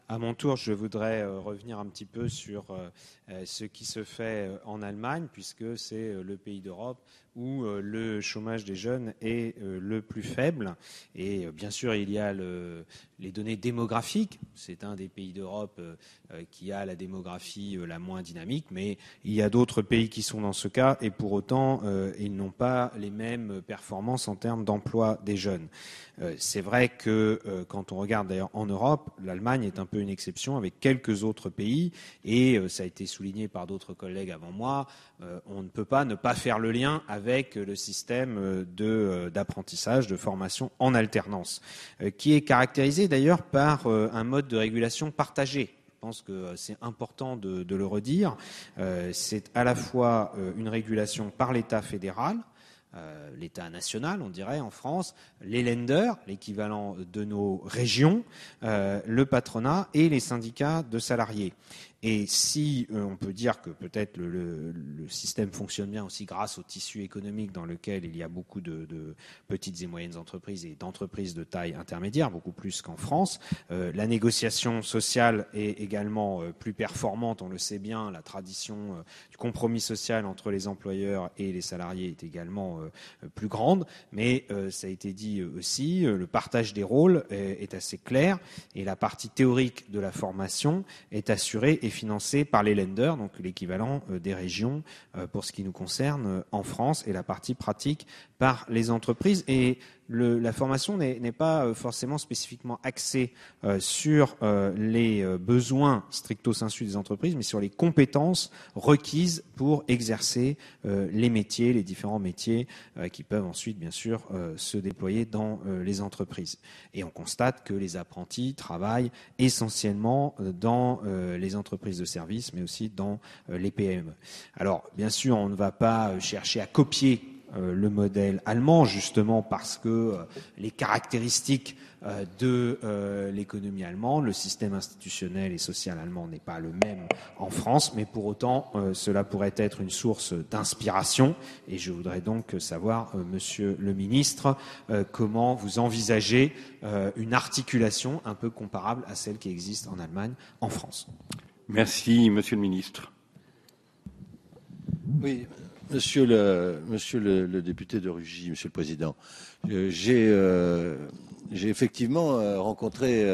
À mon tour, je voudrais revenir un petit peu sur ce qui se fait en Allemagne, puisque c'est le pays d'Europe où le chômage des jeunes est le plus faible. Et bien sûr, il y a les données démographiques. C'est un des pays d'Europe qui a la démographie la moins dynamique, mais il y a d'autres pays qui sont dans ce cas, et pour autant, ils n'ont pas les mêmes performances en termes d'emploi des jeunes. C'est vrai que quand on regarde d'ailleurs en Europe, l'Allemagne est un peu une exception avec quelques autres pays, et ça a été souligné par d'autres collègues avant moi, on ne peut pas ne pas faire le lien avec le système d'apprentissage, de formation en alternance, qui est caractérisé d'ailleurs par un mode de régulation partagé. Je pense que c'est important de le redire. C'est à la fois une régulation par l'État fédéral, l'État national, on dirait, en France, les Länder, l'équivalent de nos régions, le patronat et les syndicats de salariés. Et si on peut dire que peut-être le système fonctionne bien aussi grâce au tissu économique dans lequel il y a beaucoup de petites et moyennes entreprises et d'entreprises de taille intermédiaire, beaucoup plus qu'en France, la négociation sociale est également plus performante, on le sait bien, la tradition du compromis social entre les employeurs et les salariés est également plus grande, mais ça a été dit aussi, le partage des rôles est assez clair et la partie théorique de la formation est assurée et financée par les Länder, donc l'équivalent des régions pour ce qui nous concerne en France, et la partie pratique par les entreprises. Et la formation n'est pas forcément spécifiquement axée sur les besoins stricto sensu des entreprises, mais sur les compétences requises pour exercer les métiers, les différents métiers qui peuvent ensuite, bien sûr, se déployer dans les entreprises. Et on constate que les apprentis travaillent essentiellement dans les entreprises de services, mais aussi dans les PME. Alors, bien sûr, on ne va pas chercher à copier le modèle allemand, justement parce que les caractéristiques de l'économie allemande, le système institutionnel et social allemand n'est pas le même en France, mais pour autant, cela pourrait être une source d'inspiration. Et je voudrais donc savoir, Monsieur le Ministre, comment vous envisagez une articulation un peu comparable à celle qui existe en Allemagne, en France. Merci, Monsieur le Ministre. Oui. Monsieur le député de Rugy, Monsieur le Président, j'ai effectivement rencontré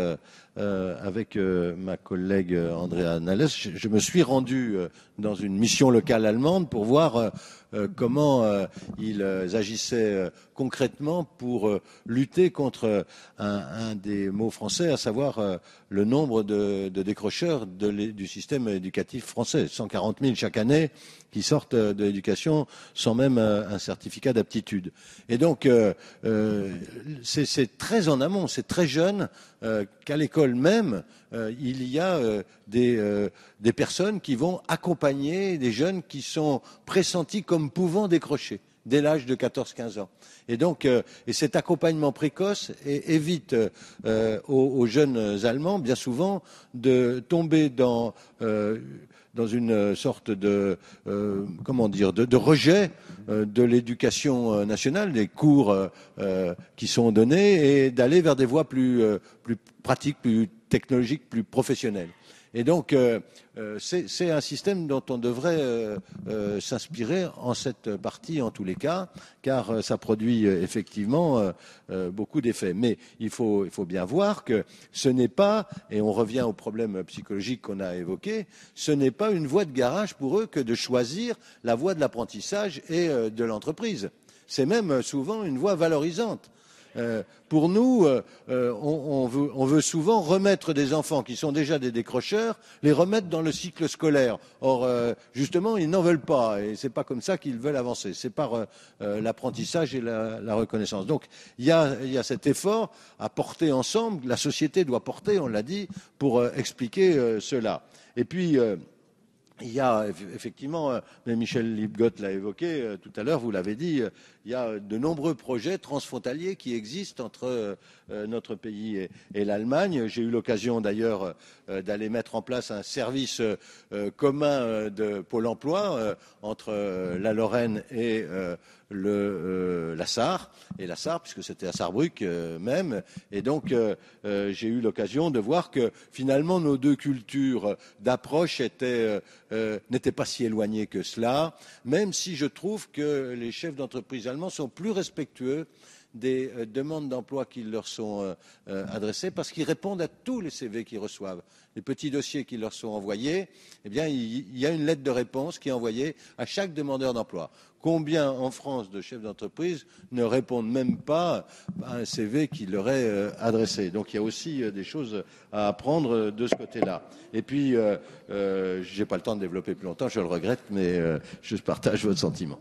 avec ma collègue Andrea Nahles, je me suis rendu dans une mission locale allemande pour voir comment ils agissaient concrètement pour lutter contre un des mots français, à savoir le nombre de décrocheurs du système éducatif français. 140 000 chaque année qui sortent de l'éducation sans même un certificat d'aptitude. Et donc, c'est très en amont, c'est très jeune qu'à l'école même, il y a des personnes qui vont accompagner des jeunes qui sont pressentis comme pouvant décrocher dès l'âge de 14-15 ans. Et donc, et cet accompagnement précoce évite aux jeunes Allemands, bien souvent, de tomber dans une sorte de de rejet de l'éducation nationale, des cours qui sont donnés, et d'aller vers des voies plus pratiques, plus technologiques, plus professionnelles. Et donc, c'est un système dont on devrait s'inspirer en cette partie, en tous les cas, car ça produit effectivement beaucoup d'effets. Mais il faut bien voir que ce n'est pas, et on revient au problème psychologique qu'on a évoqué, ce n'est pas une voie de garage pour eux que de choisir la voie de l'apprentissage et de l'entreprise. C'est même souvent une voie valorisante. Pour nous, on veut souvent remettre des enfants qui sont déjà des décrocheurs, les remettre dans le cycle scolaire. Or, justement, ils n'en veulent pas, et c'est pas comme ça qu'ils veulent avancer. C'est par l'apprentissage et la reconnaissance. Donc, il y a cet effort à porter ensemble. La société doit porter, on l'a dit, pour expliquer cela. Et puis, il y a effectivement, Michel Lipgott l'a évoqué tout à l'heure, vous l'avez dit, il y a de nombreux projets transfrontaliers qui existent entre notre pays et l'Allemagne. J'ai eu l'occasion d'ailleurs d'aller mettre en place un service commun de Pôle emploi entre la Lorraine et la Sarre, puisque c'était à Sarrebruck même. Et donc, j'ai eu l'occasion de voir que finalement nos deux cultures d'approche n'étaient pas si éloignées que cela, même si je trouve que les chefs d'entreprise allemands sont plus respectueux des demandes d'emploi qui leur sont adressées, parce qu'ils répondent à tous les CV qu'ils reçoivent. Les petits dossiers qui leur sont envoyés, eh bien, il y a une lettre de réponse qui est envoyée à chaque demandeur d'emploi. Combien en France de chefs d'entreprise ne répondent même pas à un CV qui leur est adressé? Donc il y a aussi des choses à apprendre de ce côté-là. Et puis, j'ai pas le temps de développer plus longtemps, je le regrette, mais je partage votre sentiment.